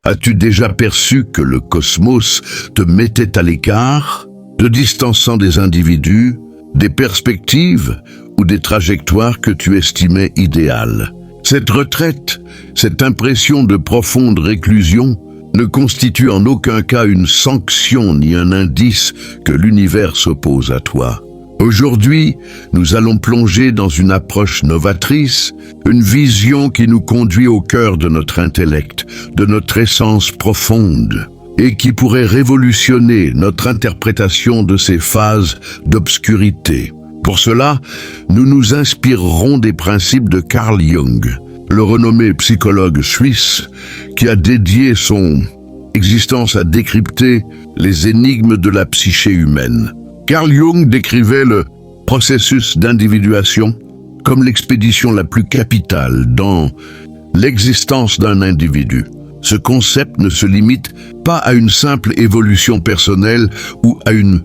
As-tu déjà perçu que le cosmos te mettait à l'écart, te distançant des individus, des perspectives ou des trajectoires que tu estimais idéales? Cette retraite, cette impression de profonde réclusion, ne constitue en aucun cas une sanction ni un indice que l'univers s'oppose à toi. Aujourd'hui, nous allons plonger dans une approche novatrice, une vision qui nous conduit au cœur de notre intellect, de notre essence profonde, et qui pourrait révolutionner notre interprétation de ces phases d'obscurité. Pour cela, nous nous inspirerons des principes de Carl Jung, le renommé psychologue suisse qui a dédié son existence à décrypter les énigmes de la psyché humaine. Carl Jung décrivait le processus d'individuation comme l'expédition la plus capitale dans l'existence d'un individu. Ce concept ne se limite pas à une simple évolution personnelle ou à une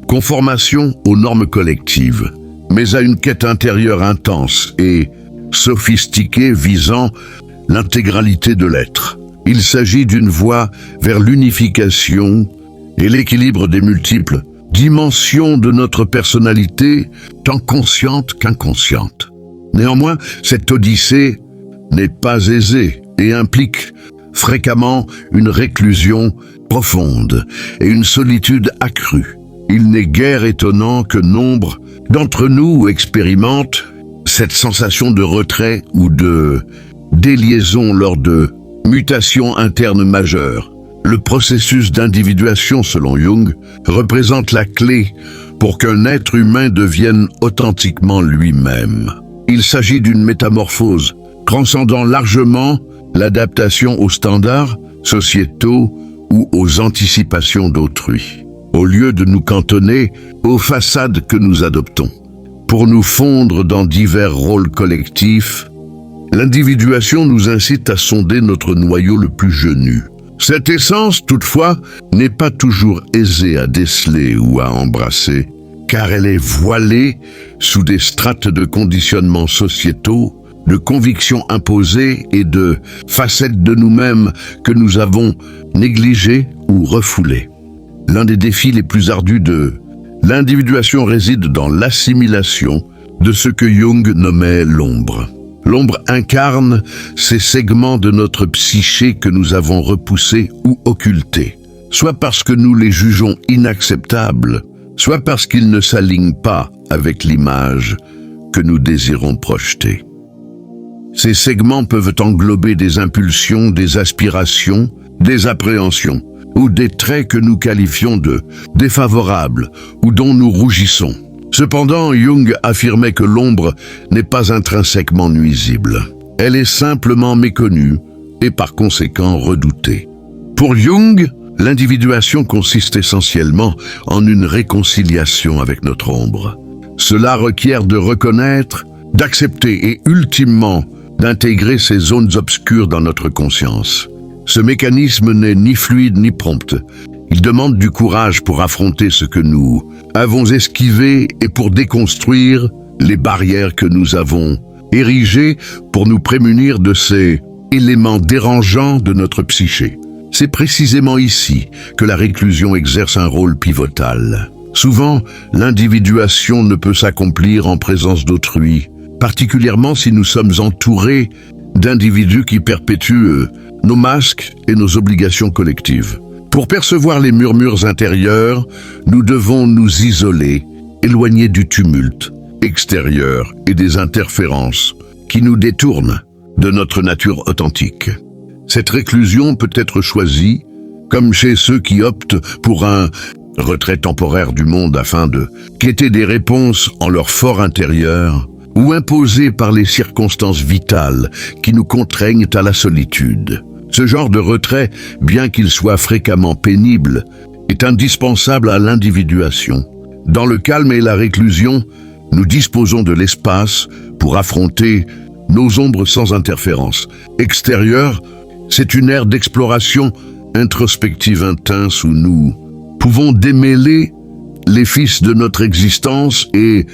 conformation aux normes collectives, mais à une quête intérieure intense et sophistiquée visant l'intégralité de l'être. Il s'agit d'une voie vers l'unification et l'équilibre des multiples dimensions de notre personnalité, tant consciente qu'inconsciente. Néanmoins, cette odyssée n'est pas aisée et implique fréquemment une réclusion profonde et une solitude accrue. Il n'est guère étonnant que nombre d'entre nous expérimentent cette sensation de retrait ou de déliaison lors de mutations internes majeures. Le processus d'individuation, selon Jung, représente la clé pour qu'un être humain devienne authentiquement lui-même. Il s'agit d'une métamorphose transcendant largement l'adaptation aux standards sociétaux ou aux anticipations d'autrui, au lieu de nous cantonner aux façades que nous adoptons. Pour nous fondre dans divers rôles collectifs, l'individuation nous incite à sonder notre noyau le plus genu. Cette essence, toutefois, n'est pas toujours aisée à déceler ou à embrasser, car elle est voilée sous des strates de conditionnements sociétaux, de convictions imposées et de facettes de nous-mêmes que nous avons négligées ou refoulées. L'un des défis les plus ardus de l'individuation réside dans l'assimilation de ce que Jung nommait l'ombre. L'ombre incarne ces segments de notre psyché que nous avons repoussés ou occultés, soit parce que nous les jugeons inacceptables, soit parce qu'ils ne s'alignent pas avec l'image que nous désirons projeter. Ces segments peuvent englober des impulsions, des aspirations, des appréhensions, ou des traits que nous qualifions de défavorables ou dont nous rougissons. Cependant, Jung affirmait que l'ombre n'est pas intrinsèquement nuisible. Elle est simplement méconnue et par conséquent redoutée. Pour Jung, l'individuation consiste essentiellement en une réconciliation avec notre ombre. Cela requiert de reconnaître, d'accepter et ultimement d'intégrer ces zones obscures dans notre conscience. Ce mécanisme n'est ni fluide ni prompt. Il demande du courage pour affronter ce que nous avons esquivé et pour déconstruire les barrières que nous avons érigées pour nous prémunir de ces éléments dérangeants de notre psyché. C'est précisément ici que la réclusion exerce un rôle pivotal. Souvent, l'individuation ne peut s'accomplir en présence d'autrui, particulièrement si nous sommes entourés d'individus qui perpétuent nos masques et nos obligations collectives. Pour percevoir les murmures intérieurs, nous devons nous isoler, éloigner du tumulte extérieur et des interférences qui nous détournent de notre nature authentique. Cette réclusion peut être choisie, comme chez ceux qui optent pour un retrait temporaire du monde afin de quêter des réponses en leur fort intérieur, ou imposée par les circonstances vitales qui nous contraignent à la solitude. Ce genre de retrait, bien qu'il soit fréquemment pénible, est indispensable à l'individuation. Dans le calme et la réclusion, nous disposons de l'espace pour affronter nos ombres sans interférence. Extérieure, c'est une ère d'exploration introspective intense où nous pouvons démêler les fils de notre existence et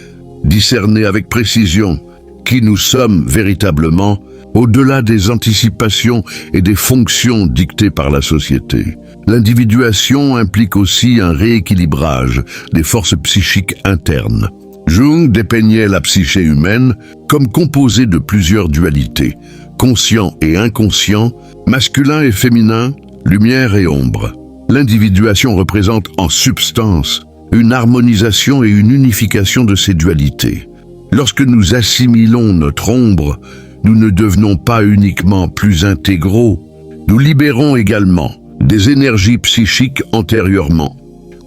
discerner avec précision qui nous sommes véritablement au-delà des anticipations et des fonctions dictées par la société. L'individuation implique aussi un rééquilibrage des forces psychiques internes. Jung dépeignait la psyché humaine comme composée de plusieurs dualités, conscient et inconscient, masculin et féminin, lumière et ombre. L'individuation représente en substance une harmonisation et une unification de ces dualités. Lorsque nous assimilons notre ombre, nous ne devenons pas uniquement plus intégraux, nous libérons également des énergies psychiques antérieurement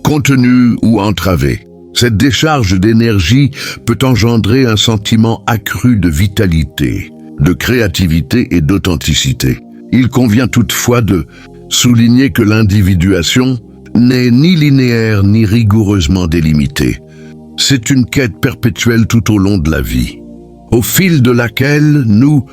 contenues ou entravées. Cette décharge d'énergie peut engendrer un sentiment accru de vitalité, de créativité et d'authenticité. Il convient toutefois de souligner que l'individuation n'est ni linéaire ni rigoureusement délimitée. C'est une quête perpétuelle tout au long de la vie, au fil de laquelle nous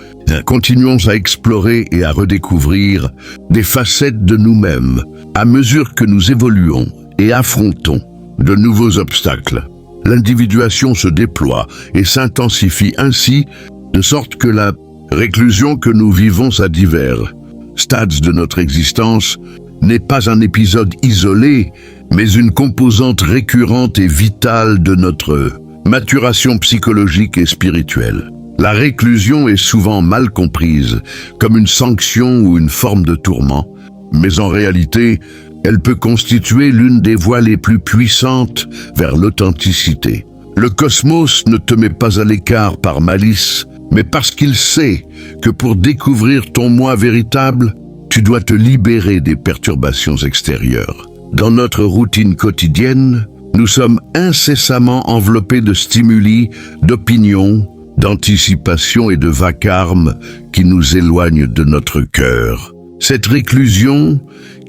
continuons à explorer et à redécouvrir des facettes de nous-mêmes à mesure que nous évoluons et affrontons de nouveaux obstacles. L'individuation se déploie et s'intensifie ainsi, de sorte que la réclusion que nous vivons à divers stades de notre existence n'est pas un épisode isolé, mais une composante récurrente et vitale de notre maturation psychologique et spirituelle. La réclusion est souvent mal comprise comme une sanction ou une forme de tourment, mais en réalité, elle peut constituer l'une des voies les plus puissantes vers l'authenticité. Le cosmos ne te met pas à l'écart par malice, mais parce qu'il sait que pour découvrir ton moi véritable, tu dois te libérer des perturbations extérieures. Dans notre routine quotidienne, nous sommes incessamment enveloppés de stimuli, d'opinions, d'anticipation et de vacarme qui nous éloignent de notre cœur. Cette réclusion,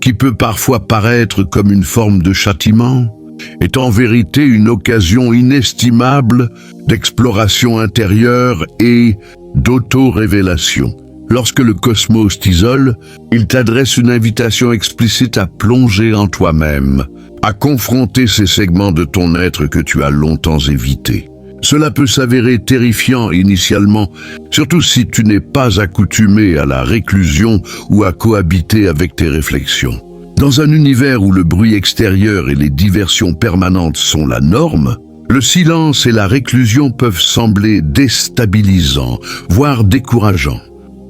qui peut parfois paraître comme une forme de châtiment, est en vérité une occasion inestimable d'exploration intérieure et d'auto-révélation. Lorsque le cosmos t'isole, il t'adresse une invitation explicite à plonger en toi-même, à confronter ces segments de ton être que tu as longtemps évités. Cela peut s'avérer terrifiant initialement, surtout si tu n'es pas accoutumé à la réclusion ou à cohabiter avec tes réflexions. Dans un univers où le bruit extérieur et les diversions permanentes sont la norme, le silence et la réclusion peuvent sembler déstabilisants, voire décourageants.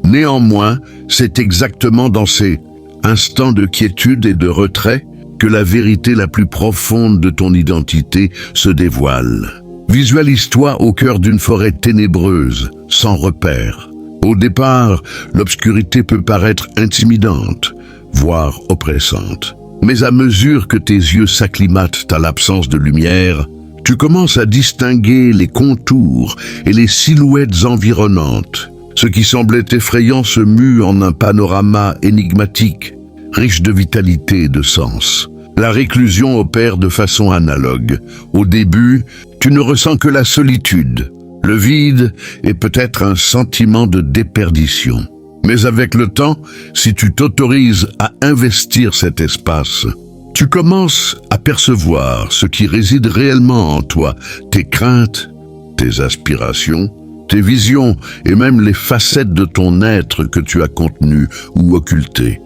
Néanmoins, c'est exactement dans ces instants de quiétude et de retrait que la vérité la plus profonde de ton identité se dévoile. Visualise-toi au cœur d'une forêt ténébreuse, sans repère. Au départ, l'obscurité peut paraître intimidante, voire oppressante. Mais à mesure que tes yeux s'acclimatent à l'absence de lumière, tu commences à distinguer les contours et les silhouettes environnantes. Ce qui semblait effrayant se mue en un panorama énigmatique, riche de vitalité et de sens. La réclusion opère de façon analogue. Au début, tu ne ressens que la solitude, le vide et peut-être un sentiment de déperdition. Mais avec le temps, si tu t'autorises à investir cet espace, tu commences à percevoir ce qui réside réellement en toi, tes craintes, tes aspirations, tes visions et même les facettes de ton être que tu as contenues ou occultées.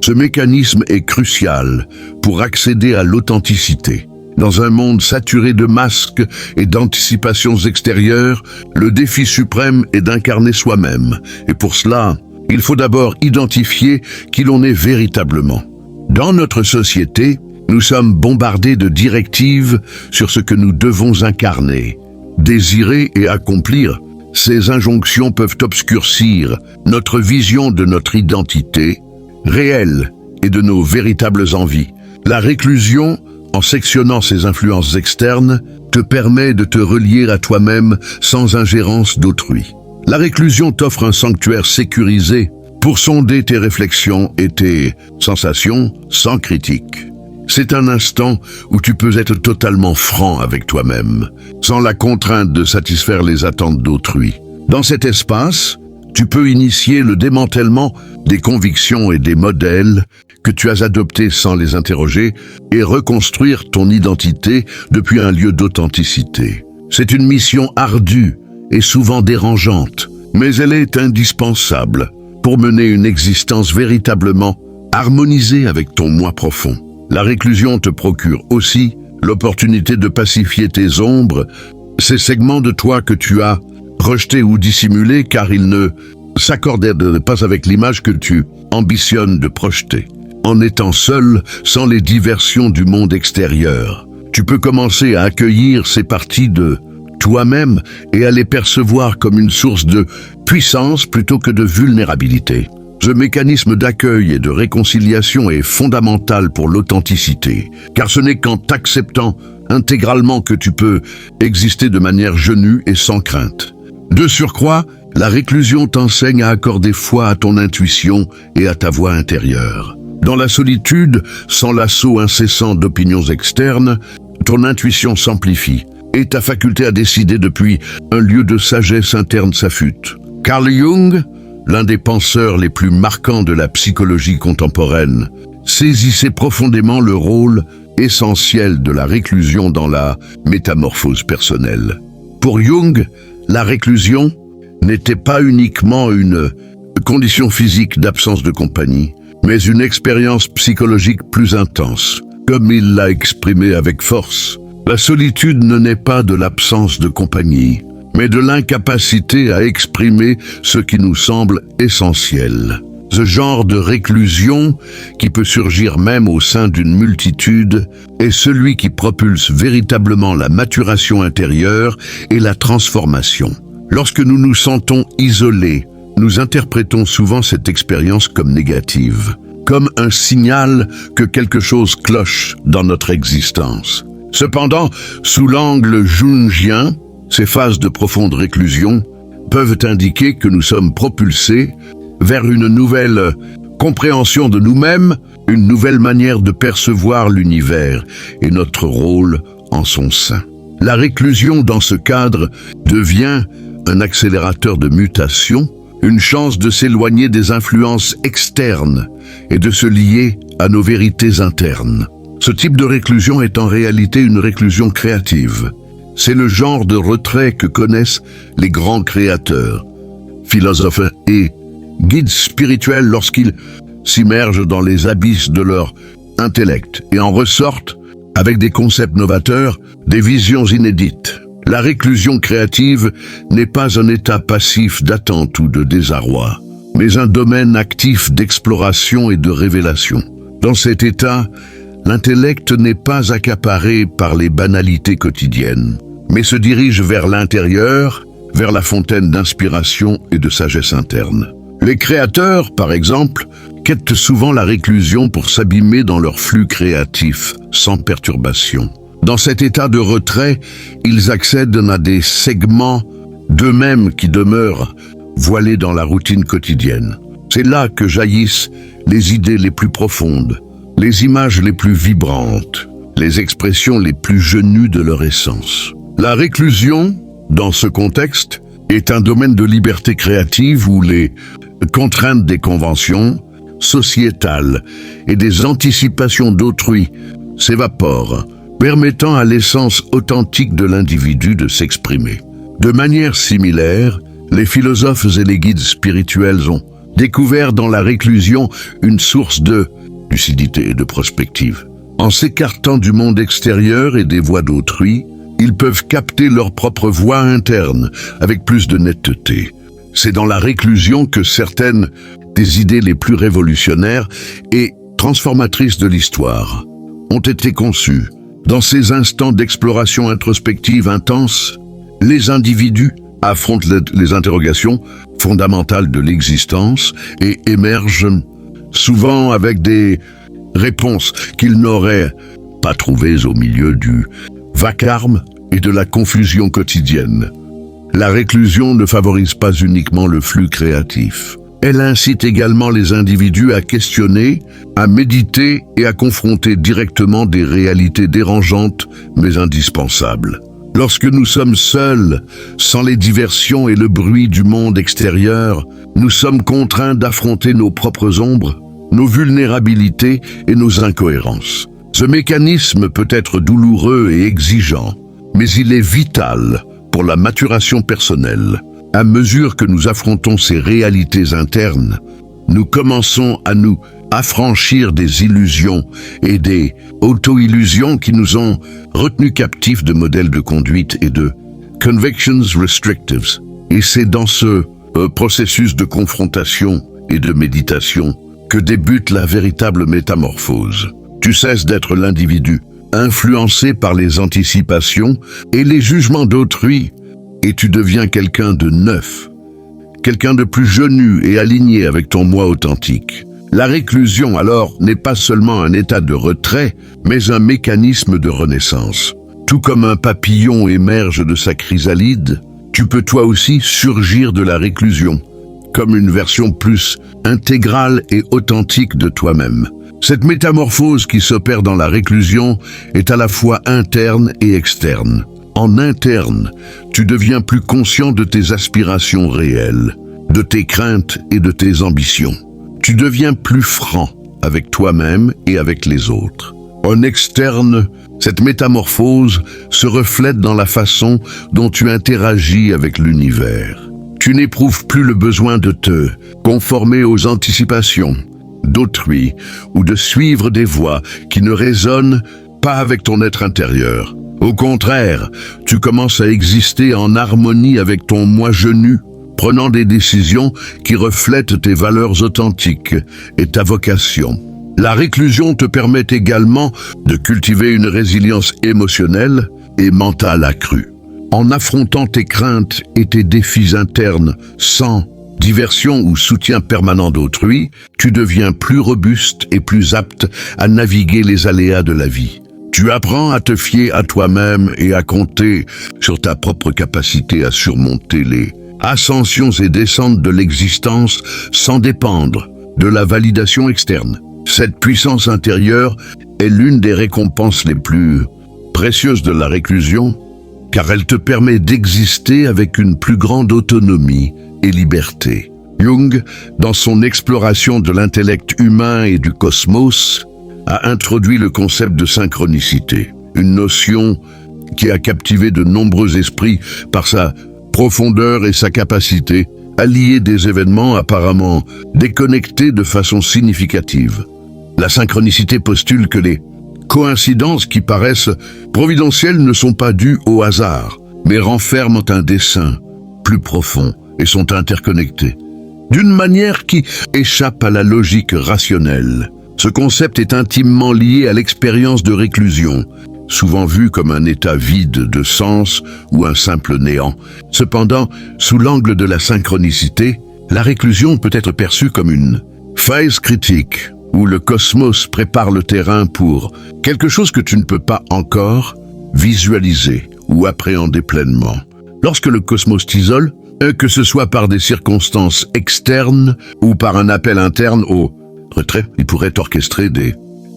Ce mécanisme est crucial pour accéder à l'authenticité. Dans un monde saturé de masques et d'anticipations extérieures, le défi suprême est d'incarner soi-même. Et pour cela, il faut d'abord identifier qui l'on est véritablement. Dans notre société, nous sommes bombardés de directives sur ce que nous devons incarner. Désirer et accomplir, ces injonctions peuvent obscurcir notre vision de notre identité réelle et de nos véritables envies. La réclusion, en sectionnant ces influences externes, te permet de te relier à toi-même sans ingérence d'autrui. La réclusion t'offre un sanctuaire sécurisé pour sonder tes réflexions et tes sensations sans critique. C'est un instant où tu peux être totalement franc avec toi-même, sans la contrainte de satisfaire les attentes d'autrui. Dans cet espace, tu peux initier le démantèlement des convictions et des modèles que tu as adoptés sans les interroger et reconstruire ton identité depuis un lieu d'authenticité. C'est une mission ardue et souvent dérangeante, mais elle est indispensable pour mener une existence véritablement harmonisée avec ton moi profond. La réclusion te procure aussi l'opportunité de pacifier tes ombres, ces segments de toi que tu as rejetés ou dissimulés car ils ne s'accordaient pas avec l'image que tu ambitionnes de projeter. En étant seul, sans les diversions du monde extérieur, tu peux commencer à accueillir ces parties de toi-même et à les percevoir comme une source de puissance plutôt que de vulnérabilité. Ce mécanisme d'accueil et de réconciliation est fondamental pour l'authenticité, car ce n'est qu'en t'acceptant intégralement que tu peux exister de manière genue et sans crainte. De surcroît, la réclusion t'enseigne à accorder foi à ton intuition et à ta voix intérieure. Dans la solitude, sans l'assaut incessant d'opinions externes, ton intuition s'amplifie et ta faculté à décider depuis un lieu de sagesse interne s'affûte. Carl Jung, l'un des penseurs les plus marquants de la psychologie contemporaine, saisissait profondément le rôle essentiel de la réclusion dans la métamorphose personnelle. Pour Jung, la réclusion n'était pas uniquement une condition physique d'absence de compagnie, mais une expérience psychologique plus intense, comme il l'a exprimé avec force. La solitude ne naît pas de l'absence de compagnie, mais de l'incapacité à exprimer ce qui nous semble essentiel. Ce genre de réclusion, qui peut surgir même au sein d'une multitude, est celui qui propulse véritablement la maturation intérieure et la transformation. Lorsque nous nous sentons isolés, nous interprétons souvent cette expérience comme négative, comme un signal que quelque chose cloche dans notre existence. Cependant, sous l'angle jungien, ces phases de profonde réclusion peuvent indiquer que nous sommes propulsés vers une nouvelle compréhension de nous-mêmes, une nouvelle manière de percevoir l'univers et notre rôle en son sein. La réclusion, dans ce cadre, devient un accélérateur de mutation, une chance de s'éloigner des influences externes et de se lier à nos vérités internes. Ce type de réclusion est en réalité une réclusion créative. C'est le genre de retrait que connaissent les grands créateurs, philosophes et guides spirituels lorsqu'ils s'immergent dans les abysses de leur intellect et en ressortent avec des concepts novateurs, des visions inédites. La réclusion créative n'est pas un état passif d'attente ou de désarroi, mais un domaine actif d'exploration et de révélation. Dans cet état, l'intellect n'est pas accaparé par les banalités quotidiennes, mais se dirige vers l'intérieur, vers la fontaine d'inspiration et de sagesse interne. Les créateurs, par exemple, quittent souvent la réclusion pour s'abîmer dans leur flux créatif, sans perturbation. Dans cet état de retrait, ils accèdent à des segments d'eux-mêmes qui demeurent voilés dans la routine quotidienne. C'est là que jaillissent les idées les plus profondes, les images les plus vibrantes, les expressions les plus genues de leur essence. La réclusion, dans ce contexte, est un domaine de liberté créative où les contraintes des conventions sociétales et des anticipations d'autrui s'évaporent, permettant à l'essence authentique de l'individu de s'exprimer. De manière similaire, les philosophes et les guides spirituels ont découvert dans la réclusion une source de lucidité et de prospective. En s'écartant du monde extérieur et des voix d'autrui, ils peuvent capter leur propre voix interne avec plus de netteté. C'est dans la réclusion que certaines des idées les plus révolutionnaires et transformatrices de l'histoire ont été conçues. Dans ces instants d'exploration introspective intense, les individus affrontent les interrogations fondamentales de l'existence et émergent souvent avec des réponses qu'ils n'auraient pas trouvées au milieu du vacarme et de la confusion quotidienne. La réclusion ne favorise pas uniquement le flux créatif. Elle incite également les individus à questionner, à méditer et à confronter directement des réalités dérangeantes mais indispensables. Lorsque nous sommes seuls, sans les diversions et le bruit du monde extérieur, nous sommes contraints d'affronter nos propres ombres, nos vulnérabilités et nos incohérences. Ce mécanisme peut être douloureux et exigeant, mais il est vital pour la maturation personnelle. À mesure que nous affrontons ces réalités internes, nous commençons à nous affranchir des illusions et des auto-illusions qui nous ont retenus captifs de modèles de conduite et de convictions restrictives. Et c'est dans ce processus de confrontation et de méditation que débute la véritable métamorphose. Tu cesses d'être l'individu, influencé par les anticipations et les jugements d'autrui, et tu deviens quelqu'un de neuf, quelqu'un de plus genou et aligné avec ton moi authentique. La réclusion, alors, n'est pas seulement un état de retrait, mais un mécanisme de renaissance. Tout comme un papillon émerge de sa chrysalide, tu peux toi aussi surgir de la réclusion, comme une version plus intégrale et authentique de toi-même. Cette métamorphose qui s'opère dans la réclusion est à la fois interne et externe. En interne, tu deviens plus conscient de tes aspirations réelles, de tes craintes et de tes ambitions. Tu deviens plus franc avec toi-même et avec les autres. En externe, cette métamorphose se reflète dans la façon dont tu interagis avec l'univers. Tu n'éprouves plus le besoin de te conformer aux anticipations d'autrui ou de suivre des voies qui ne résonnent pas avec ton être intérieur. Au contraire, tu commences à exister en harmonie avec ton moi genou, prenant des décisions qui reflètent tes valeurs authentiques et ta vocation. La réclusion te permet également de cultiver une résilience émotionnelle et mentale accrue. En affrontant tes craintes et tes défis internes sans diversion ou soutien permanent d'autrui, tu deviens plus robuste et plus apte à naviguer les aléas de la vie. Tu apprends à te fier à toi-même et à compter sur ta propre capacité à surmonter les ascensions et descentes de l'existence sans dépendre de la validation externe. Cette puissance intérieure est l'une des récompenses les plus précieuses de la réclusion, car elle te permet d'exister avec une plus grande autonomie et liberté. Jung, dans son exploration de l'intellect humain et du cosmos, a introduit le concept de synchronicité, une notion qui a captivé de nombreux esprits par sa profondeur et sa capacité à lier des événements apparemment déconnectés de façon significative. La synchronicité postule que les coïncidences qui paraissent providentielles ne sont pas dues au hasard, mais renferment un dessein plus profond et sont interconnectées, d'une manière qui échappe à la logique rationnelle. Ce concept est intimement lié à l'expérience de réclusion, souvent vue comme un état vide de sens ou un simple néant. Cependant, sous l'angle de la synchronicité, la réclusion peut être perçue comme une phase critique, où le cosmos prépare le terrain pour quelque chose que tu ne peux pas encore visualiser ou appréhender pleinement. Lorsque le cosmos t'isole, que ce soit par des circonstances externes ou par un appel interne au retrait, il pourrait orchestrer des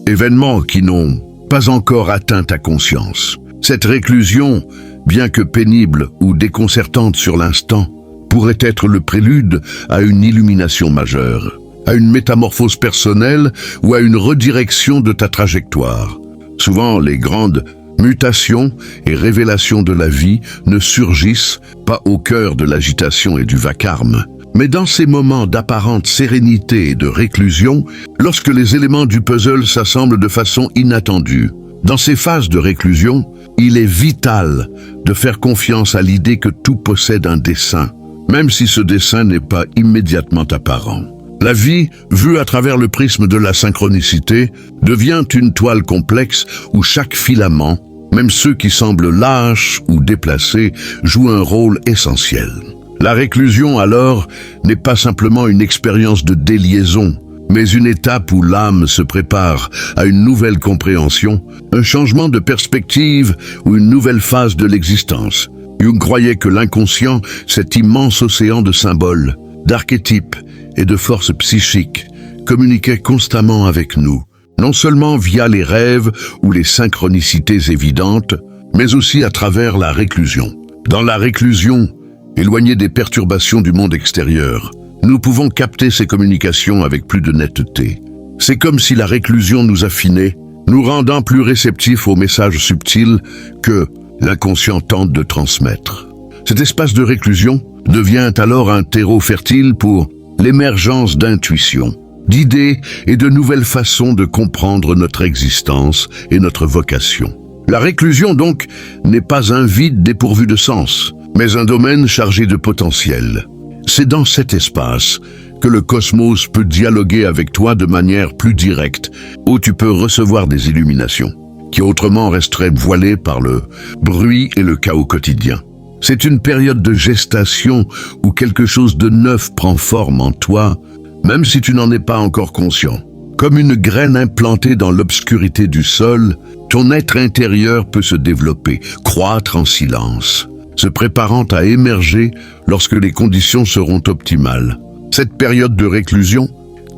événements qui n'ont pas encore atteint ta conscience. Cette réclusion, bien que pénible ou déconcertante sur l'instant, pourrait être le prélude à une illumination majeure, à une métamorphose personnelle ou à une redirection de ta trajectoire. Souvent, les grandes mutations et révélations de la vie ne surgissent pas au cœur de l'agitation et du vacarme, mais dans ces moments d'apparente sérénité et de réclusion, lorsque les éléments du puzzle s'assemblent de façon inattendue. Dans ces phases de réclusion, il est vital de faire confiance à l'idée que tout possède un dessein, même si ce dessein n'est pas immédiatement apparent. La vie, vue à travers le prisme de la synchronicité, devient une toile complexe où chaque filament, même ceux qui semblent lâches ou déplacés, joue un rôle essentiel. La réclusion, alors, n'est pas simplement une expérience de déliaison, mais une étape où l'âme se prépare à une nouvelle compréhension, un changement de perspective ou une nouvelle phase de l'existence. Jung croyait que l'inconscient, cet immense océan de symboles, d'archétypes et de forces psychiques, communiquait constamment avec nous, non seulement via les rêves ou les synchronicités évidentes, mais aussi à travers la réclusion. Dans la réclusion, éloignés des perturbations du monde extérieur, nous pouvons capter ces communications avec plus de netteté. C'est comme si la réclusion nous affinait, nous rendant plus réceptifs aux messages subtils que l'inconscient tente de transmettre. Cet espace de réclusion devient alors un terreau fertile pour l'émergence d'intuitions, d'idées et de nouvelles façons de comprendre notre existence et notre vocation. La réclusion, donc, n'est pas un vide dépourvu de sens, mais un domaine chargé de potentiel. C'est dans cet espace que le cosmos peut dialoguer avec toi de manière plus directe, où tu peux recevoir des illuminations, qui autrement resteraient voilées par le bruit et le chaos quotidien. C'est une période de gestation où quelque chose de neuf prend forme en toi, même si tu n'en es pas encore conscient. Comme une graine implantée dans l'obscurité du sol, ton être intérieur peut se développer, croître en silence, se préparant à émerger lorsque les conditions seront optimales. Cette période de réclusion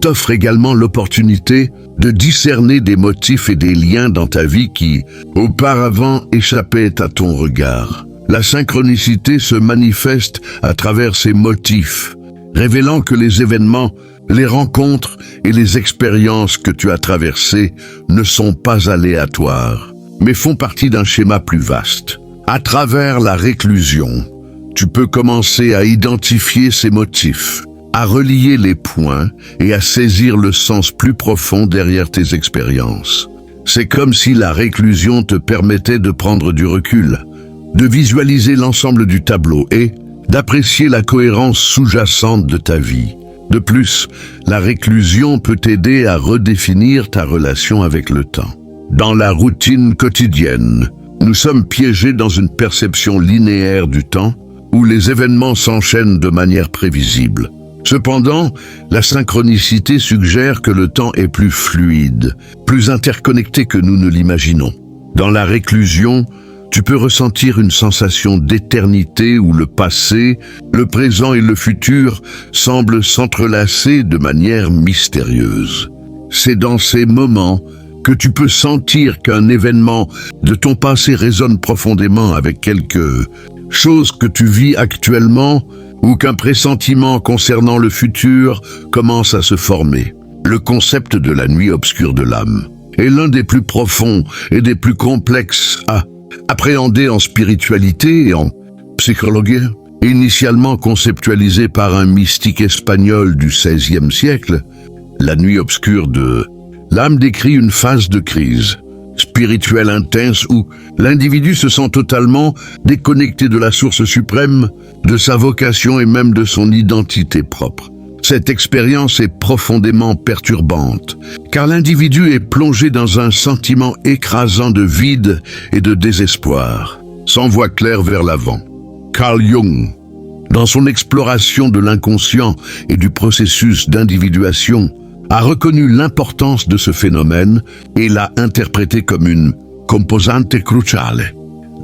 t'offre également l'opportunité de discerner des motifs et des liens dans ta vie qui, auparavant, échappaient à ton regard. La synchronicité se manifeste à travers ces motifs, révélant que les événements, les rencontres et les expériences que tu as traversées ne sont pas aléatoires, mais font partie d'un schéma plus vaste. À travers la réclusion, tu peux commencer à identifier ces motifs, à relier les points et à saisir le sens plus profond derrière tes expériences. C'est comme si la réclusion te permettait de prendre du recul, de visualiser l'ensemble du tableau et d'apprécier la cohérence sous-jacente de ta vie. De plus, la réclusion peut t'aider à redéfinir ta relation avec le temps. Dans la routine quotidienne, nous sommes piégés dans une perception linéaire du temps où les événements s'enchaînent de manière prévisible. Cependant, la synchronicité suggère que le temps est plus fluide, plus interconnecté que nous ne l'imaginons. Dans la réclusion, tu peux ressentir une sensation d'éternité où le passé, le présent et le futur semblent s'entrelacer de manière mystérieuse. C'est dans ces moments que tu peux sentir qu'un événement de ton passé résonne profondément avec quelque chose que tu vis actuellement ou qu'un pressentiment concernant le futur commence à se former. Le concept de la nuit obscure de l'âme est l'un des plus profonds et des plus complexes à appréhender en spiritualité et en psychologie. Initialement conceptualisé par un mystique espagnol du XVIe siècle, la nuit obscure de l'âme décrit une phase de crise spirituelle intense où l'individu se sent totalement déconnecté de la source suprême, de sa vocation et même de son identité propre. Cette expérience est profondément perturbante, car l'individu est plongé dans un sentiment écrasant de vide et de désespoir, sans voie claire vers l'avant. Carl Jung, dans son exploration de l'inconscient et du processus d'individuation, a reconnu l'importance de ce phénomène et l'a interprété comme une composante cruciale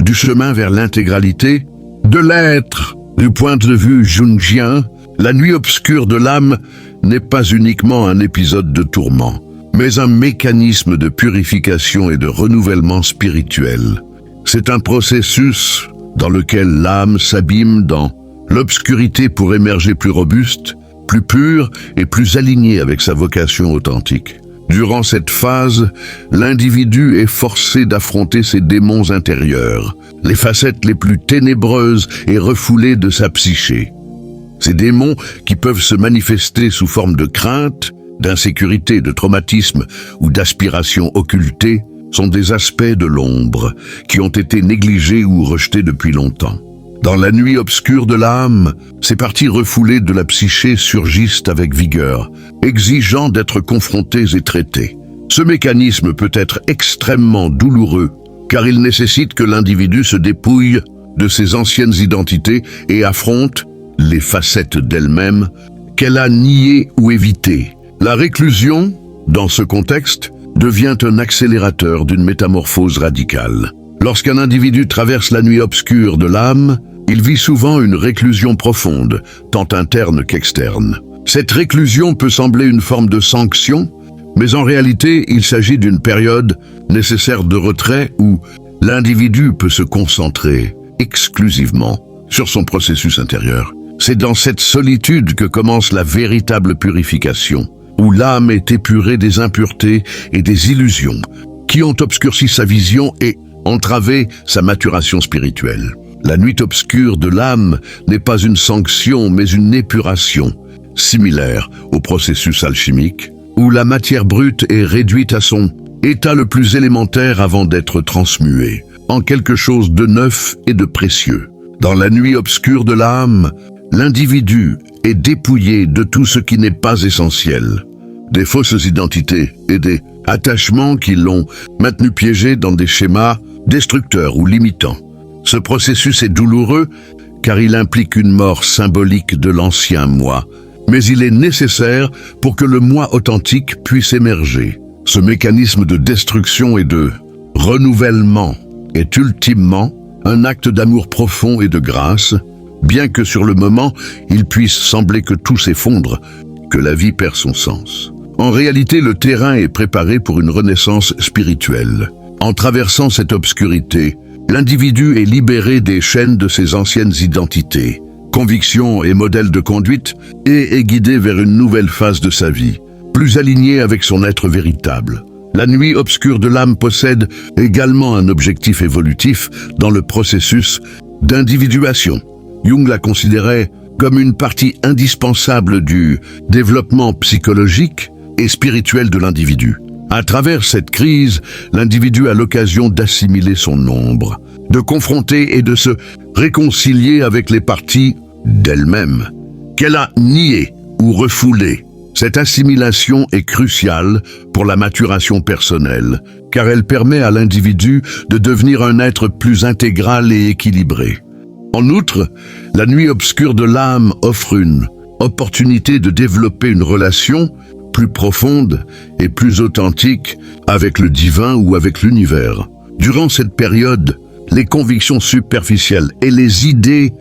du chemin vers l'intégralité de l'être. Du point de vue jungien, la nuit obscure de l'âme n'est pas uniquement un épisode de tourment, mais un mécanisme de purification et de renouvellement spirituel. C'est un processus dans lequel l'âme s'abîme dans l'obscurité pour émerger plus robuste, plus pure et plus alignée avec sa vocation authentique. Durant cette phase, l'individu est forcé d'affronter ses démons intérieurs, les facettes les plus ténébreuses et refoulées de sa psyché. Ces démons, qui peuvent se manifester sous forme de crainte, d'insécurité, de traumatisme ou d'aspiration occultée, sont des aspects de l'ombre qui ont été négligés ou rejetés depuis longtemps. Dans la nuit obscure de l'âme, ces parties refoulées de la psyché surgissent avec vigueur, exigeant d'être confrontées et traitées. Ce mécanisme peut être extrêmement douloureux, car il nécessite que l'individu se dépouille de ses anciennes identités et affronte les facettes d'elle-même qu'elle a niées ou évitées. La réclusion, dans ce contexte, devient un accélérateur d'une métamorphose radicale. Lorsqu'un individu traverse la nuit obscure de l'âme, il vit souvent une réclusion profonde, tant interne qu'externe. Cette réclusion peut sembler une forme de sanction, mais en réalité, il s'agit d'une période nécessaire de retrait où l'individu peut se concentrer exclusivement sur son processus intérieur. C'est dans cette solitude que commence la véritable purification, où l'âme est épurée des impuretés et des illusions qui ont obscurci sa vision et entravé sa maturation spirituelle. La nuit obscure de l'âme n'est pas une sanction, mais une épuration, similaire au processus alchimique, où la matière brute est réduite à son état le plus élémentaire avant d'être transmuée en quelque chose de neuf et de précieux. Dans la nuit obscure de l'âme, l'individu est dépouillé de tout ce qui n'est pas essentiel. Des fausses identités et des attachements qui l'ont maintenu piégé dans des schémas destructeurs ou limitants. Ce processus est douloureux car il implique une mort symbolique de l'ancien moi, mais il est nécessaire pour que le moi authentique puisse émerger. Ce mécanisme de destruction et de renouvellement est ultimement un acte d'amour profond et de grâce, bien que sur le moment, il puisse sembler que tout s'effondre, que la vie perd son sens. En réalité, le terrain est préparé pour une renaissance spirituelle. En traversant cette obscurité, l'individu est libéré des chaînes de ses anciennes identités, convictions et modèles de conduite, et est guidé vers une nouvelle phase de sa vie, plus alignée avec son être véritable. La nuit obscure de l'âme possède également un objectif évolutif dans le processus d'individuation. Jung la considérait comme une partie indispensable du développement psychologique et spirituel de l'individu. À travers cette crise, l'individu a l'occasion d'assimiler son ombre, de confronter et de se réconcilier avec les parties d'elle-même qu'elle a niées ou refoulées. Cette assimilation est cruciale pour la maturation personnelle, car elle permet à l'individu de devenir un être plus intégral et équilibré. En outre, la nuit obscure de l'âme offre une opportunité de développer une relation plus profonde et plus authentique avec le divin ou avec l'univers. Durant cette période, les convictions superficielles et les idées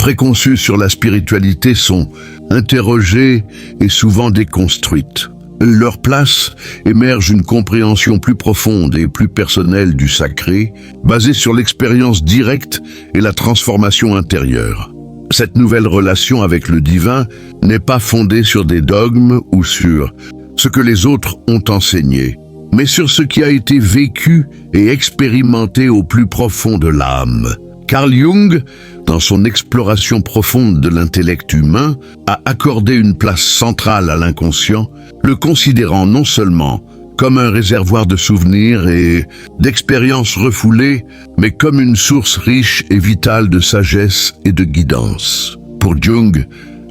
préconçues sur la spiritualité sont interrogées et souvent déconstruites. Leur place émerge une compréhension plus profonde et plus personnelle du sacré, basée sur l'expérience directe et la transformation intérieure. Cette nouvelle relation avec le divin n'est pas fondée sur des dogmes ou sur ce que les autres ont enseigné, mais sur ce qui a été vécu et expérimenté au plus profond de l'âme. Carl Jung, dans son exploration profonde de l'intellect humain, a accordé une place centrale à l'inconscient, le considérant non seulement comme un réservoir de souvenirs et d'expériences refoulées, mais comme une source riche et vitale de sagesse et de guidance. Pour Jung,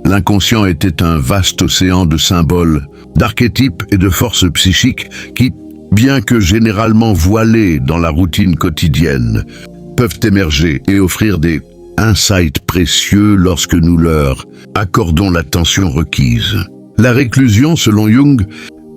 l'inconscient était un vaste océan de symboles, d'archétypes et de forces psychiques qui, bien que généralement voilés dans la routine quotidienne, peuvent émerger et offrir des insights précieux lorsque nous leur accordons l'attention requise. La réclusion, selon Jung,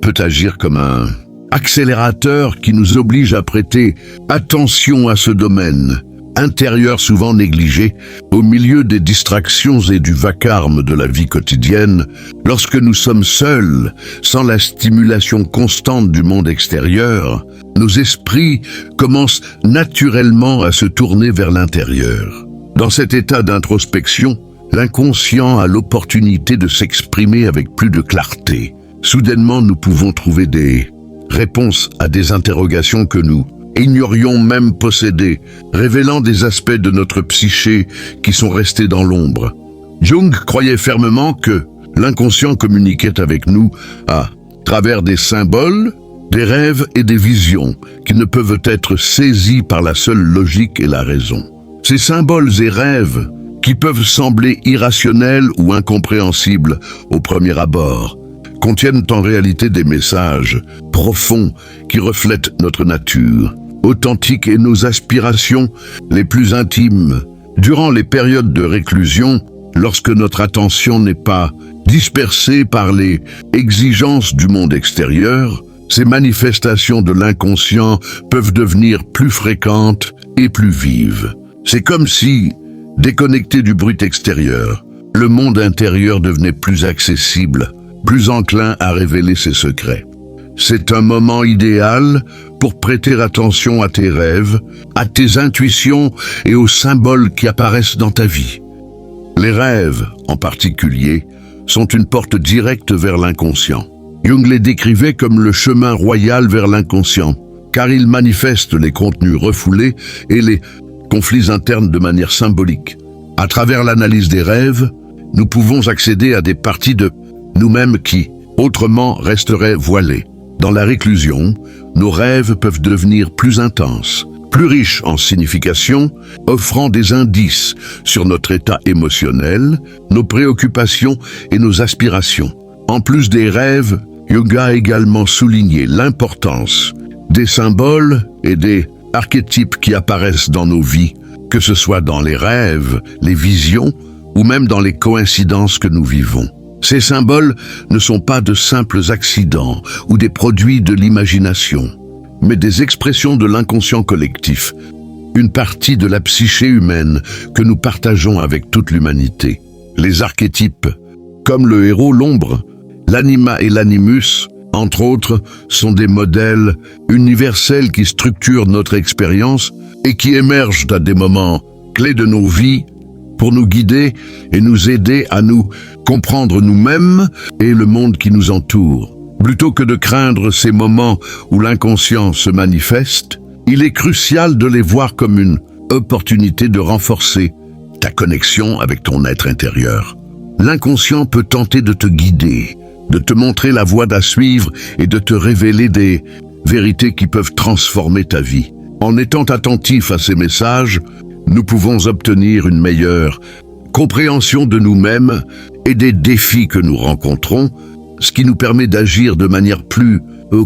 peut agir comme un accélérateur qui nous oblige à prêter attention à ce domaine intérieur souvent négligé, au milieu des distractions et du vacarme de la vie quotidienne. Lorsque nous sommes seuls, sans la stimulation constante du monde extérieur, nos esprits commencent naturellement à se tourner vers l'intérieur. Dans cet état d'introspection, l'inconscient a l'opportunité de s'exprimer avec plus de clarté. Soudainement, nous pouvons trouver des réponses à des interrogations que nous ignorions même posséder, révélant des aspects de notre psyché qui sont restés dans l'ombre. Jung croyait fermement que l'inconscient communiquait avec nous à travers des symboles, des rêves et des visions qui ne peuvent être saisis par la seule logique et la raison. Ces symboles et rêves, qui peuvent sembler irrationnels ou incompréhensibles au premier abord, contiennent en réalité des messages profonds qui reflètent notre nature authentique et nos aspirations les plus intimes. Durant les périodes de réclusion, lorsque notre attention n'est pas dispersée par les exigences du monde extérieur, ces manifestations de l'inconscient peuvent devenir plus fréquentes et plus vives. C'est comme si, déconnecté du bruit extérieur, le monde intérieur devenait plus accessible, plus enclin à révéler ses secrets. C'est un moment idéal pour prêter attention à tes rêves, à tes intuitions et aux symboles qui apparaissent dans ta vie. Les rêves, en particulier, sont une porte directe vers l'inconscient. Jung les décrivait comme le chemin royal vers l'inconscient, car ils manifestent les contenus refoulés et les conflits internes de manière symbolique. À travers l'analyse des rêves, nous pouvons accéder à des parties de nous-mêmes qui, autrement, resteraient voilées. Dans la réclusion, nos rêves peuvent devenir plus intenses, plus riches en signification, offrant des indices sur notre état émotionnel, nos préoccupations et nos aspirations. En plus des rêves, Jung a également souligné l'importance des symboles et des archétypes qui apparaissent dans nos vies, que ce soit dans les rêves, les visions ou même dans les coïncidences que nous vivons. Ces symboles ne sont pas de simples accidents ou des produits de l'imagination, mais des expressions de l'inconscient collectif, une partie de la psyché humaine que nous partageons avec toute l'humanité. Les archétypes, comme le héros, l'ombre, l'anima et l'animus, entre autres, sont des modèles universels qui structurent notre expérience et qui émergent à des moments clés de nos vies pour nous guider et nous aider à nous comprendre nous-mêmes et le monde qui nous entoure. Plutôt que de craindre ces moments où l'inconscient se manifeste, il est crucial de les voir comme une opportunité de renforcer ta connexion avec ton être intérieur. L'inconscient peut tenter de te guider, de te montrer la voie à suivre et de te révéler des vérités qui peuvent transformer ta vie. En étant attentifs à ces messages, nous pouvons obtenir une meilleure compréhension de nous-mêmes et des défis que nous rencontrons, ce qui nous permet d'agir de manière plus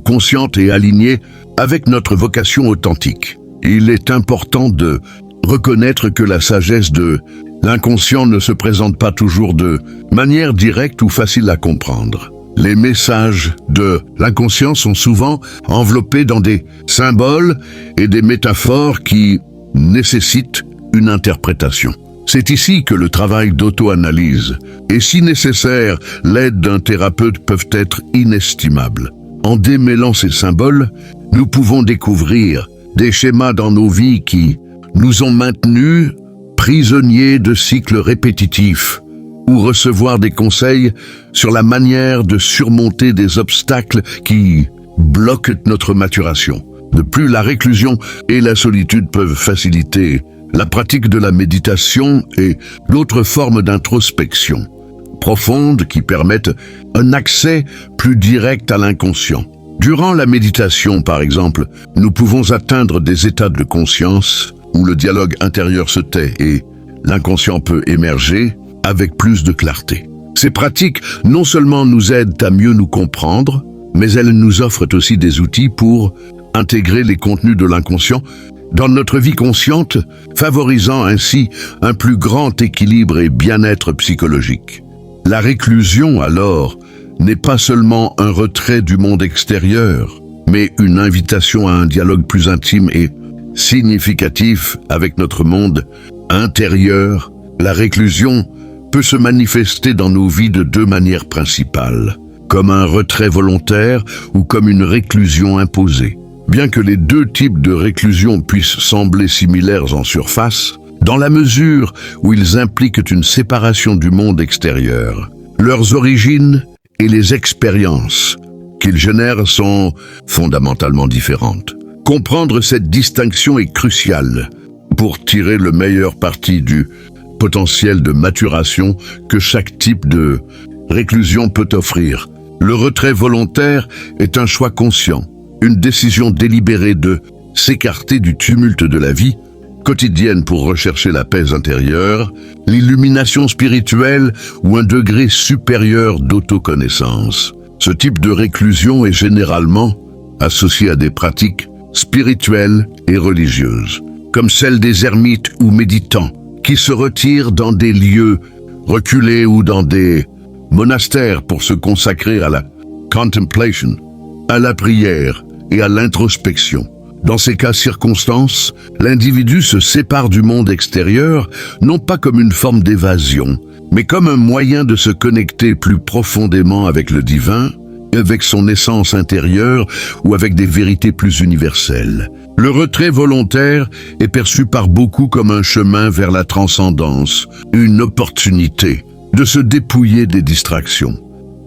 consciente et alignée avec notre vocation authentique. Il est important de reconnaître que la sagesse de l'inconscient ne se présente pas toujours de manière directe ou facile à comprendre. Les messages de l'inconscient sont souvent enveloppés dans des symboles et des métaphores qui nécessitent une interprétation. C'est ici que le travail d'auto-analyse et, si nécessaire, l'aide d'un thérapeute peuvent être inestimables. En démêlant ces symboles, nous pouvons découvrir des schémas dans nos vies qui nous ont maintenus prisonniers de cycles répétitifs ou recevoir des conseils sur la manière de surmonter des obstacles qui bloquent notre maturation. De plus, la réclusion et la solitude peuvent faciliter la pratique de la méditation et d'autres formes d'introspection profonde qui permettent un accès plus direct à l'inconscient. Durant la méditation, par exemple, nous pouvons atteindre des états de conscience où le dialogue intérieur se tait et l'inconscient peut émerger avec plus de clarté. Ces pratiques non seulement nous aident à mieux nous comprendre, mais elles nous offrent aussi des outils pour intégrer les contenus de l'inconscient dans notre vie consciente, favorisant ainsi un plus grand équilibre et bien-être psychologique. La réclusion, alors, n'est pas seulement un retrait du monde extérieur, mais une invitation à un dialogue plus intime et significatif avec notre monde intérieur. La réclusion peut se manifester dans nos vies de deux manières principales, comme un retrait volontaire ou comme une réclusion imposée. Bien que les deux types de réclusion puissent sembler similaires en surface, dans la mesure où ils impliquent une séparation du monde extérieur, leurs origines et les expériences qu'ils génèrent sont fondamentalement différentes. Comprendre cette distinction est crucial pour tirer le meilleur parti du potentiel de maturation que chaque type de réclusion peut offrir. Le retrait volontaire est un choix conscient, une décision délibérée de s'écarter du tumulte de la vie quotidienne pour rechercher la paix intérieure, l'illumination spirituelle ou un degré supérieur d'autoconnaissance. Ce type de réclusion est généralement associé à des pratiques spirituelles et religieuses, comme celle des ermites ou méditants, qui se retirent dans des lieux reculés ou dans des monastères pour se consacrer à la contemplation, à la prière et à l'introspection. Dans ces cas circonstances, l'individu se sépare du monde extérieur, non pas comme une forme d'évasion, mais comme un moyen de se connecter plus profondément avec le divin, avec son essence intérieure ou avec des vérités plus universelles. Le retrait volontaire est perçu par beaucoup comme un chemin vers la transcendance, une opportunité de se dépouiller des distractions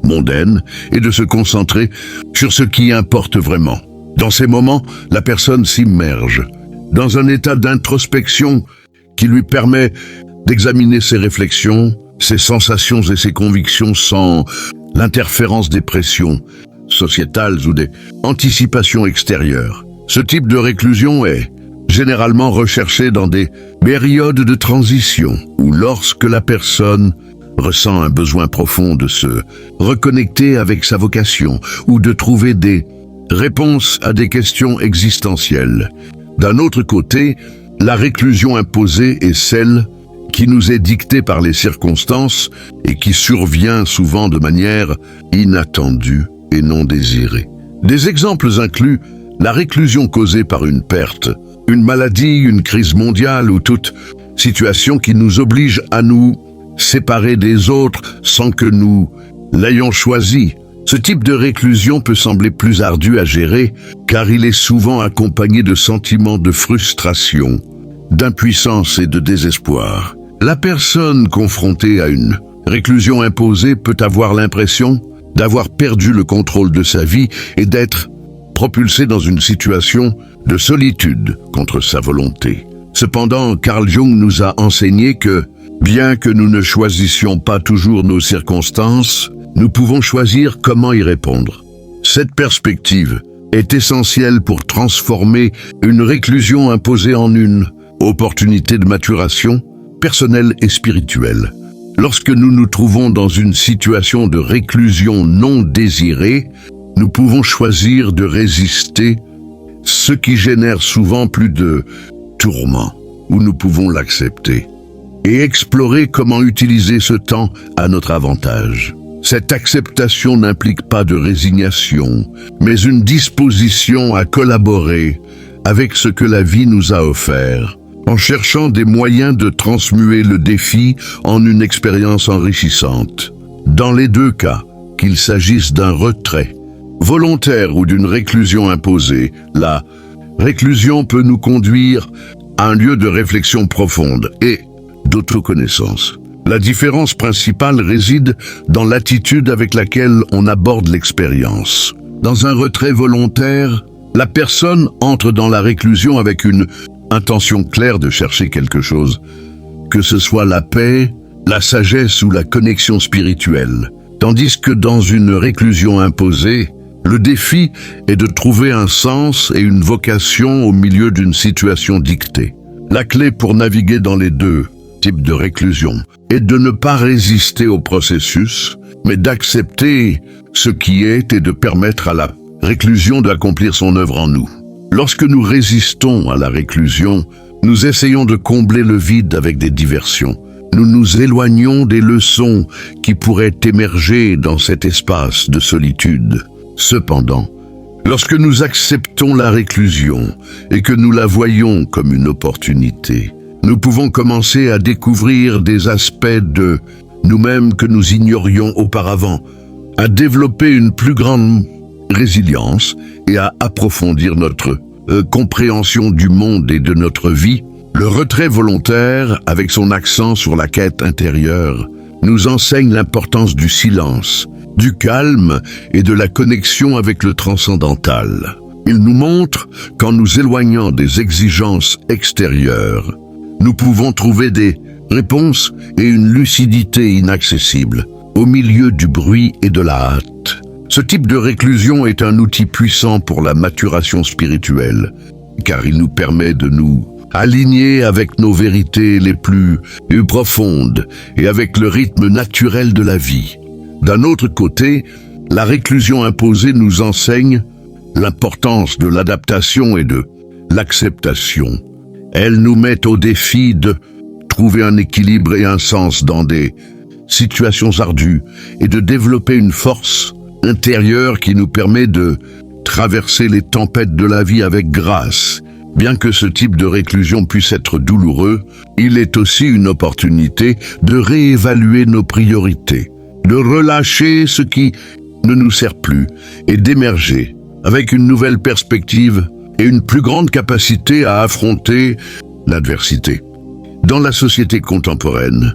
mondaines et de se concentrer sur ce qui importe vraiment. Dans ces moments, la personne s'immerge dans un état d'introspection qui lui permet d'examiner ses réflexions, ses sensations et ses convictions sans l'interférence des pressions sociétales ou des anticipations extérieures. Ce type de réclusion est généralement recherché dans des périodes de transition ou lorsque la personne ressent un besoin profond de se reconnecter avec sa vocation ou de trouver des réponses à des questions existentielles. D'un autre côté, la réclusion imposée est celle qui nous est dictée par les circonstances et qui survient souvent de manière inattendue et non désirée. Des exemples incluent la réclusion causée par une perte, une maladie, une crise mondiale ou toute situation qui nous oblige à nous séparer des autres sans que nous l'ayons choisi. Ce type de réclusion peut sembler plus ardu à gérer car il est souvent accompagné de sentiments de frustration, d'impuissance et de désespoir. La personne confrontée à une réclusion imposée peut avoir l'impression d'avoir perdu le contrôle de sa vie et d'être propulsée dans une situation de solitude contre sa volonté. Cependant, Carl Jung nous a enseigné que, bien que nous ne choisissions pas toujours nos circonstances, nous pouvons choisir comment y répondre. Cette perspective est essentielle pour transformer une réclusion imposée en une opportunité de maturation personnelle et spirituelle. Lorsque nous nous trouvons dans une situation de réclusion non désirée, nous pouvons choisir de résister, ce qui génère souvent plus de tourments, ou nous pouvons l'accepter, et explorer comment utiliser ce temps à notre avantage. Cette acceptation n'implique pas de résignation, mais une disposition à collaborer avec ce que la vie nous a offert, en cherchant des moyens de transmuer le défi en une expérience enrichissante. Dans les deux cas, qu'il s'agisse d'un retrait volontaire ou d'une réclusion imposée, la réclusion peut nous conduire à un lieu de réflexion profonde et d'autoconnaissance. La différence principale réside dans l'attitude avec laquelle on aborde l'expérience. Dans un retrait volontaire, la personne entre dans la réclusion avec une intention claire de chercher quelque chose, que ce soit la paix, la sagesse ou la connexion spirituelle. Tandis que dans une réclusion imposée, le défi est de trouver un sens et une vocation au milieu d'une situation dictée. La clé pour naviguer dans les deux types de réclusion est de ne pas résister au processus, mais d'accepter ce qui est et de permettre à la réclusion d'accomplir son œuvre en nous. Lorsque nous résistons à la réclusion, nous essayons de combler le vide avec des diversions. Nous nous éloignons des leçons qui pourraient émerger dans cet espace de solitude. Cependant, lorsque nous acceptons la réclusion et que nous la voyons comme une opportunité, nous pouvons commencer à découvrir des aspects de nous-mêmes que nous ignorions auparavant, à développer une plus grande résilience et à approfondir notre compréhension du monde et de notre vie. Le retrait volontaire, avec son accent sur la quête intérieure, nous enseigne l'importance du silence, du calme et de la connexion avec le transcendantal. Il nous montre qu'en nous éloignant des exigences extérieures, nous pouvons trouver des réponses et une lucidité inaccessible au milieu du bruit et de la hâte. Ce type de réclusion est un outil puissant pour la maturation spirituelle, car il nous permet de nous aligner avec nos vérités les plus profondes et avec le rythme naturel de la vie. D'un autre côté, la réclusion imposée nous enseigne l'importance de l'adaptation et de l'acceptation. Elle nous met au défi de trouver un équilibre et un sens dans des situations ardues et de développer une force intérieure qui nous permet de traverser les tempêtes de la vie avec grâce. Bien que ce type de réclusion puisse être douloureux, il est aussi une opportunité de réévaluer nos priorités, de relâcher ce qui ne nous sert plus et d'émerger avec une nouvelle perspective et une plus grande capacité à affronter l'adversité. Dans la société contemporaine,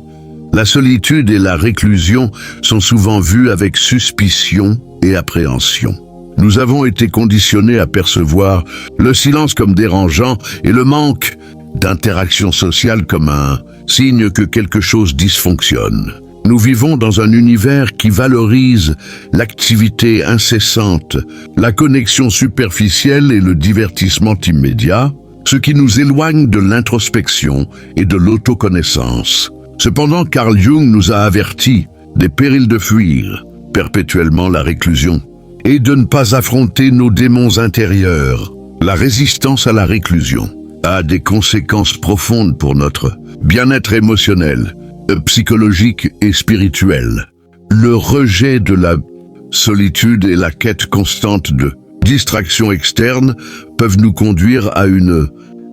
la solitude et la réclusion sont souvent vues avec suspicion et appréhension. Nous avons été conditionnés à percevoir le silence comme dérangeant et le manque d'interaction sociale comme un signe que quelque chose dysfonctionne. Nous vivons dans un univers qui valorise l'activité incessante, la connexion superficielle et le divertissement immédiat, ce qui nous éloigne de l'introspection et de l'autoconnaissance. Cependant, Carl Jung nous a avertis des périls de fuir perpétuellement la réclusion et de ne pas affronter nos démons intérieurs. La résistance à la réclusion a des conséquences profondes pour notre bien-être émotionnel, psychologique et spirituel. Le rejet de la solitude et la quête constante de distractions externes peuvent nous conduire à une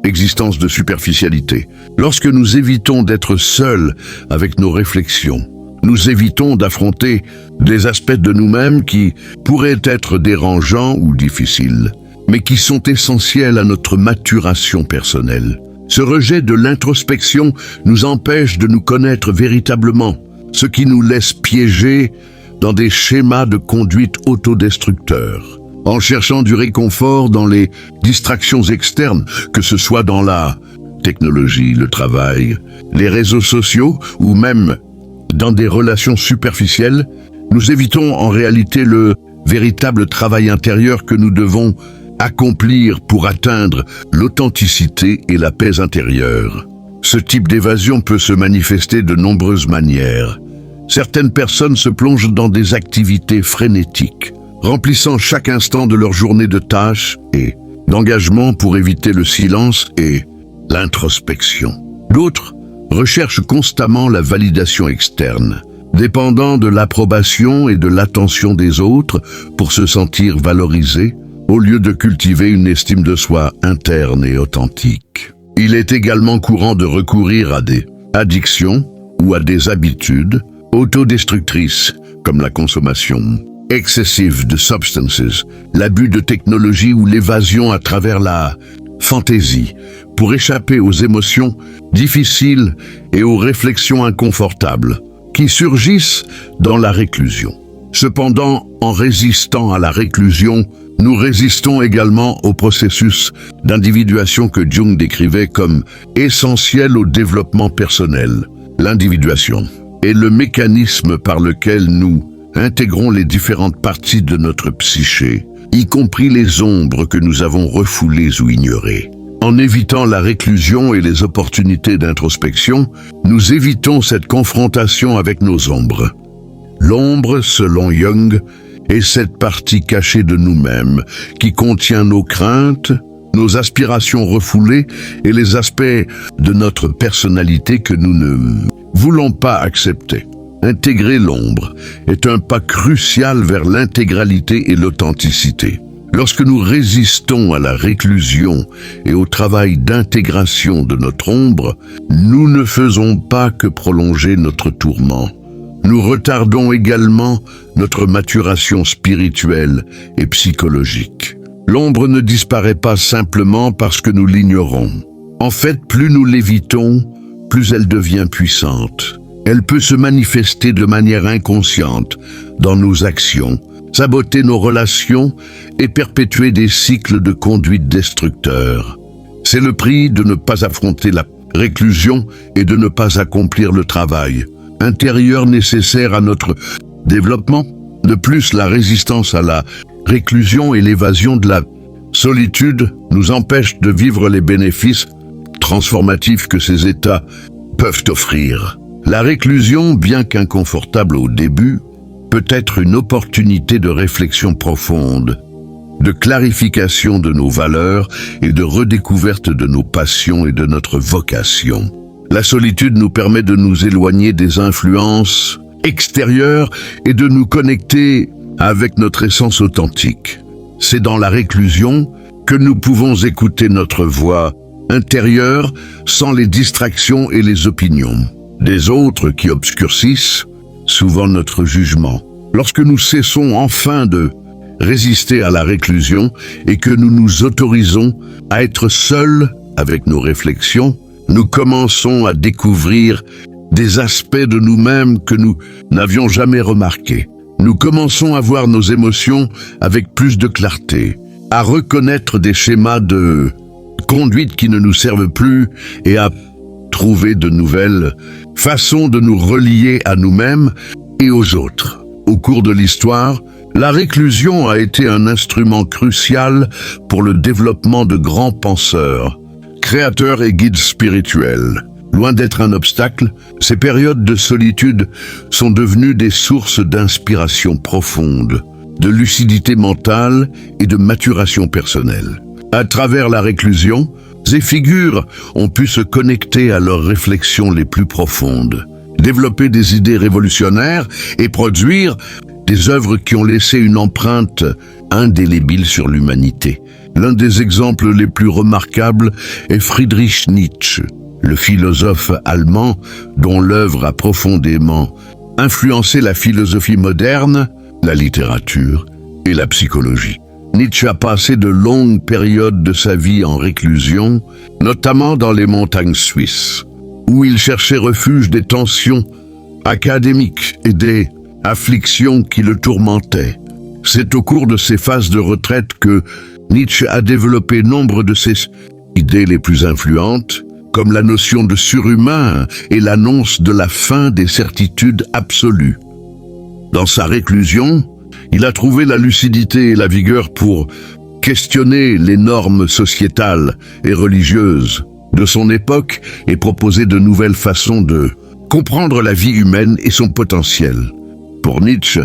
existence de superficialité. Lorsque nous évitons d'être seuls avec nos réflexions, nous évitons d'affronter des aspects de nous-mêmes qui pourraient être dérangeants ou difficiles, mais qui sont essentiels à notre maturation personnelle. Ce rejet de l'introspection nous empêche de nous connaître véritablement, ce qui nous laisse piéger dans des schémas de conduite autodestructeurs. En cherchant du réconfort dans les distractions externes, que ce soit dans la technologie, le travail, les réseaux sociaux ou même dans des relations superficielles, nous évitons en réalité le véritable travail intérieur que nous devons accomplir pour atteindre l'authenticité et la paix intérieure. Ce type d'évasion peut se manifester de nombreuses manières. Certaines personnes se plongent dans des activités frénétiques, remplissant chaque instant de leur journée de tâches et d'engagement pour éviter le silence et l'introspection. D'autres recherchent constamment la validation externe, dépendant de l'approbation et de l'attention des autres pour se sentir valorisés, au lieu de cultiver une estime de soi interne et authentique. Il est également courant de recourir à des addictions ou à des habitudes autodestructrices, comme la consommation excessive de substances, l'abus de technologie ou l'évasion à travers la fantaisie, pour échapper aux émotions difficiles et aux réflexions inconfortables qui surgissent dans la réclusion. Cependant, en résistant à la réclusion, nous résistons également au processus d'individuation que Jung décrivait comme essentiel au développement personnel. L'individuation est le mécanisme par lequel nous intégrons les différentes parties de notre psyché, y compris les ombres que nous avons refoulées ou ignorées. En évitant la réclusion et les opportunités d'introspection, nous évitons cette confrontation avec nos ombres. L'ombre, selon Jung, est cette partie cachée de nous-mêmes qui contient nos craintes, nos aspirations refoulées et les aspects de notre personnalité que nous ne voulons pas accepter. Intégrer l'ombre est un pas crucial vers l'intégralité et l'authenticité. Lorsque nous résistons à la réclusion et au travail d'intégration de notre ombre, nous ne faisons pas que prolonger notre tourment. Nous retardons également notre maturation spirituelle et psychologique. L'ombre ne disparaît pas simplement parce que nous l'ignorons. En fait, plus nous l'évitons, plus elle devient puissante. Elle peut se manifester de manière inconsciente dans nos actions, saboter nos relations et perpétuer des cycles de conduite destructeurs. C'est le prix de ne pas affronter la réclusion et de ne pas accomplir le travail intérieur nécessaire à notre développement. De plus, la résistance à la réclusion et l'évasion de la solitude nous empêchent de vivre les bénéfices transformatifs que ces états peuvent offrir. La réclusion, bien qu'inconfortable au début, peut être une opportunité de réflexion profonde, de clarification de nos valeurs et de redécouverte de nos passions et de notre vocation. La solitude nous permet de nous éloigner des influences extérieures et de nous connecter avec notre essence authentique. C'est dans la réclusion que nous pouvons écouter notre voix intérieure sans les distractions et les opinions des autres qui obscurcissent souvent notre jugement. Lorsque nous cessons enfin de résister à la réclusion et que nous nous autorisons à être seuls avec nos réflexions, nous commençons à découvrir des aspects de nous-mêmes que nous n'avions jamais remarqués. nous commençons à voir nos émotions avec plus de clarté, à reconnaître des schémas de conduite qui ne nous servent plus et à trouver de nouvelles façons de nous relier à nous-mêmes et aux autres. Au cours de l'histoire, la réclusion a été un instrument crucial pour le développement de grands penseurs, créateurs et guides spirituels. Loin d'être un obstacle, ces périodes de solitude sont devenues des sources d'inspiration profonde, de lucidité mentale et de maturation personnelle. À travers la réclusion, ces figures ont pu se connecter à leurs réflexions les plus profondes, développer des idées révolutionnaires et produire des œuvres qui ont laissé une empreinte indélébile sur l'humanité. L'un des exemples les plus remarquables est Friedrich Nietzsche, le philosophe allemand dont l'œuvre a profondément influencé la philosophie moderne, la littérature et la psychologie. Nietzsche a passé de longues périodes de sa vie en réclusion, notamment dans les montagnes suisses, où il cherchait refuge des tensions académiques et des afflictions qui le tourmentaient. C'est au cours de ces phases de retraite que Nietzsche a développé nombre de ses idées les plus influentes, comme la notion de surhumain et l'annonce de la fin des certitudes absolues. Dans sa réclusion, il a trouvé la lucidité et la vigueur pour questionner les normes sociétales et religieuses de son époque et proposer de nouvelles façons de comprendre la vie humaine et son potentiel. Pour Nietzsche,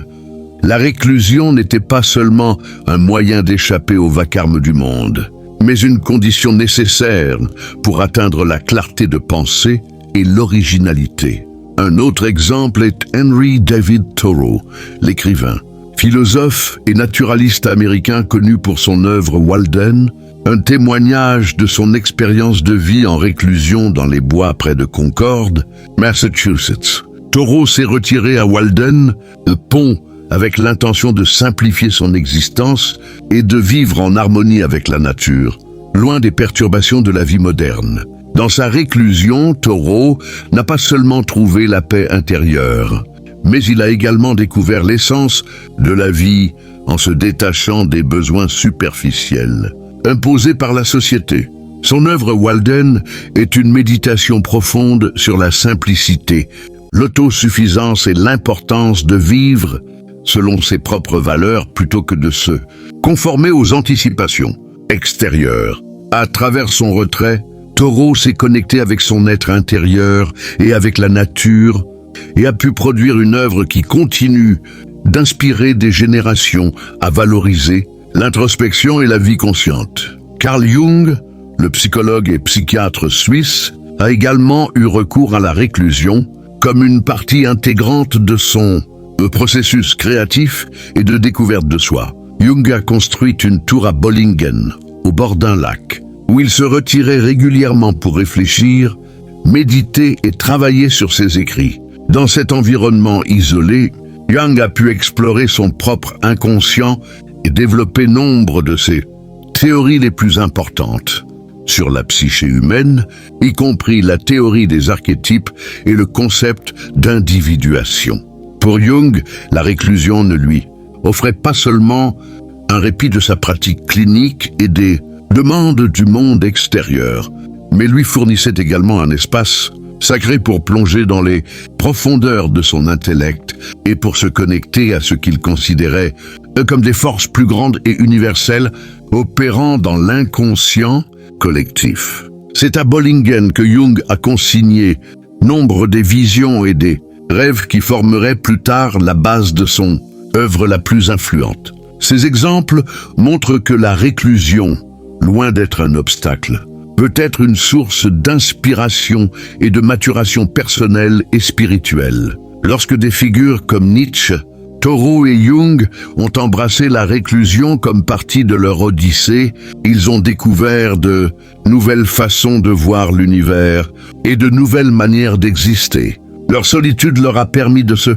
la réclusion n'était pas seulement un moyen d'échapper au vacarme du monde, mais une condition nécessaire pour atteindre la clarté de pensée et l'originalité. Un autre exemple est Henry David Thoreau, l'écrivain, philosophe et naturaliste américain connu pour son œuvre Walden, un témoignage de son expérience de vie en réclusion dans les bois près de Concord, Massachusetts. Thoreau s'est retiré à Walden, le pont, avec l'intention de simplifier son existence et de vivre en harmonie avec la nature, loin des perturbations de la vie moderne. Dans sa réclusion, Thoreau n'a pas seulement trouvé la paix intérieure, mais il a également découvert l'essence de la vie en se détachant des besoins superficiels, imposés par la société. Son œuvre Walden est une méditation profonde sur la simplicité, l'autosuffisance et l'importance de vivre selon ses propres valeurs plutôt que de se conformer aux anticipations extérieures. À travers son retrait, Thoreau s'est connecté avec son être intérieur et avec la nature et a pu produire une œuvre qui continue d'inspirer des générations à valoriser l'introspection et la vie consciente. Carl Jung, le psychologue et psychiatre suisse, a également eu recours à la réclusion comme une partie intégrante de son processus créatif et de découverte de soi. Jung a construit une tour à Bollingen, au bord d'un lac, où il se retirait régulièrement pour réfléchir, méditer et travailler sur ses écrits. Dans cet environnement isolé, Jung a pu explorer son propre inconscient et développer nombre de ses théories les plus importantes sur la psyché humaine, y compris la théorie des archétypes et le concept d'individuation. Pour Jung, la réclusion ne lui offrait pas seulement un répit de sa pratique clinique et des demandes du monde extérieur, mais lui fournissait également un espace sacré pour plonger dans les profondeurs de son intellect et pour se connecter à ce qu'il considérait comme des forces plus grandes et universelles opérant dans l'inconscient collectif. C'est à Bollingen que Jung a consigné nombre des visions et des rêves qui formeraient plus tard la base de son œuvre la plus influente. Ces exemples montrent que la réclusion, loin d'être un obstacle, peut être une source d'inspiration et de maturation personnelle et spirituelle. Lorsque des figures comme Nietzsche, Thoreau et Jung ont embrassé la réclusion comme partie de leur odyssée, ils ont découvert de nouvelles façons de voir l'univers et de nouvelles manières d'exister. Leur solitude leur a permis de se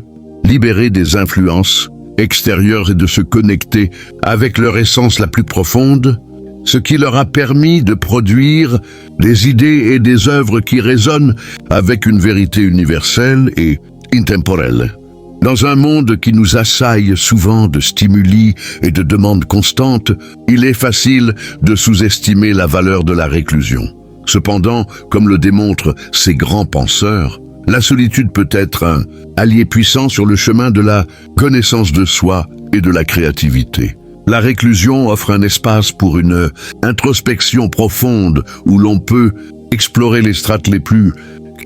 libérer des influences extérieures et de se connecter avec leur essence la plus profonde, ce qui leur a permis de produire des idées et des œuvres qui résonnent avec une vérité universelle et intemporelle. Dans un monde qui nous assaille souvent de stimuli et de demandes constantes, il est facile de sous-estimer la valeur de la réclusion. Cependant, comme le démontrent ces grands penseurs, la solitude peut être un allié puissant sur le chemin de la connaissance de soi et de la créativité. La réclusion offre un espace pour une introspection profonde où l'on peut explorer les strates les plus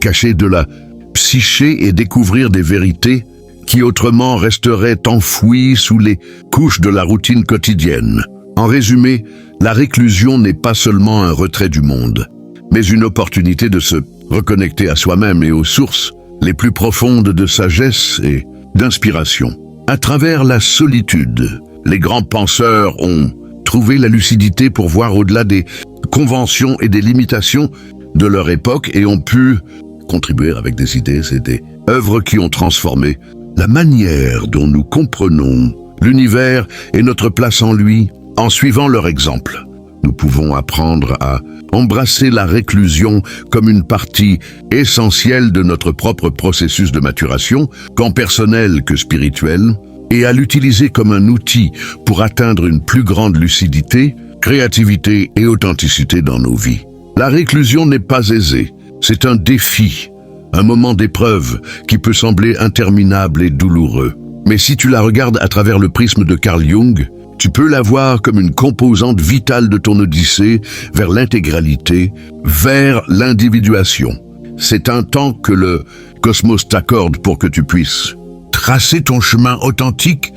cachées de la psyché et découvrir des vérités qui autrement resteraient enfouies sous les couches de la routine quotidienne. En résumé, la réclusion n'est pas seulement un retrait du monde, mais une opportunité de se reconnecter à soi-même et aux sources les plus profondes de sagesse et d'inspiration. À travers la solitude, les grands penseurs ont trouvé la lucidité pour voir au-delà des conventions et des limitations de leur époque et ont pu contribuer avec des idées et des œuvres qui ont transformé la manière dont nous comprenons l'univers et notre place en lui. En suivant leur exemple, nous pouvons apprendre à embrasser la réclusion comme une partie essentielle de notre propre processus de maturation, tant personnel que spirituel, et à l'utiliser comme un outil pour atteindre une plus grande lucidité, créativité et authenticité dans nos vies. La réclusion n'est pas aisée, c'est un défi, un moment d'épreuve qui peut sembler interminable et douloureux. Mais si tu la regardes à travers le prisme de Carl Jung, tu peux la voir comme une composante vitale de ton odyssée vers l'intégralité, vers l'individuation. C'est un temps que le cosmos t'accorde pour que tu puisses tracer ton chemin authentique,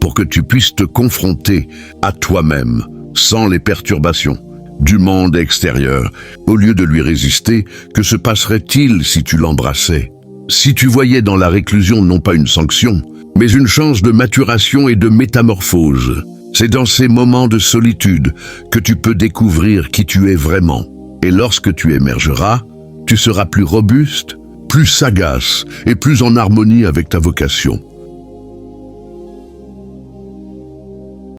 pour que tu puisses te confronter à toi-même sans les perturbations du monde extérieur. Au lieu de lui résister, que se passerait-il si tu l'embrassais? Si tu voyais dans la réclusion non pas une sanction, mais une chance de maturation et de métamorphose. C'est dans ces moments de solitude que tu peux découvrir qui tu es vraiment. Et lorsque tu émergeras, tu seras plus robuste, plus sagace et plus en harmonie avec ta vocation.